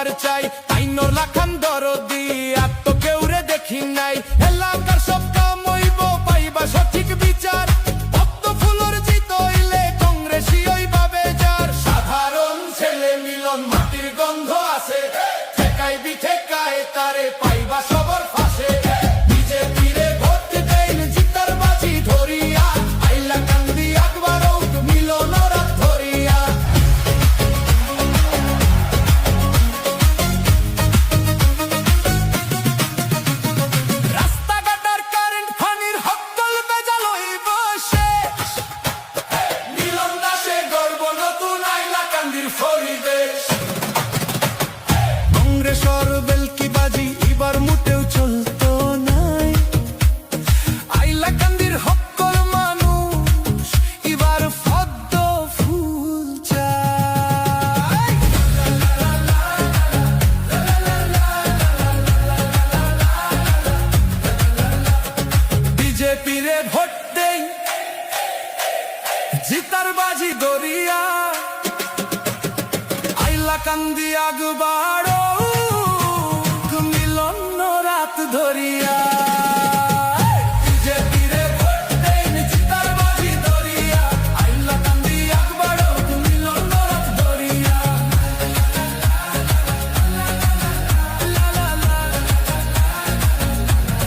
সবার চাই আইনোর লাখান দরদি আর তো কেউ রে দেখি নাই এলাকার সব কাম হইব পাইবা সঠিক বিচার পদ্ম ফুলর জিত হইলে কংগ্রেসি হইবাবে যার সাধারণ ছেলে মিলন মাটির গন্ধ আছে ঠেকাই বি ঠেকায় তারে পাইবা সবার ফাঁসে বিজেপি রে ভোট দেন জিতার বাজি ধরিয়া আইলা কান্দি আকবরও মিলন রাত ধরিয়া রাস্তাঘাটার কারেন্ট পানির হকল বেজাল হইব শেষ মিলন দাসে গর্ব নতুন আইলা কান্দির পরিবেশ কংগ্রেসর বেলকি বাজি এবার মোটেও চলতো নাই আইলা কান্দির হকল মানুষ এবার পদ্ম ফুল চাই বিজেপি রে ভোট দেই জিতার বাজি দরিয়া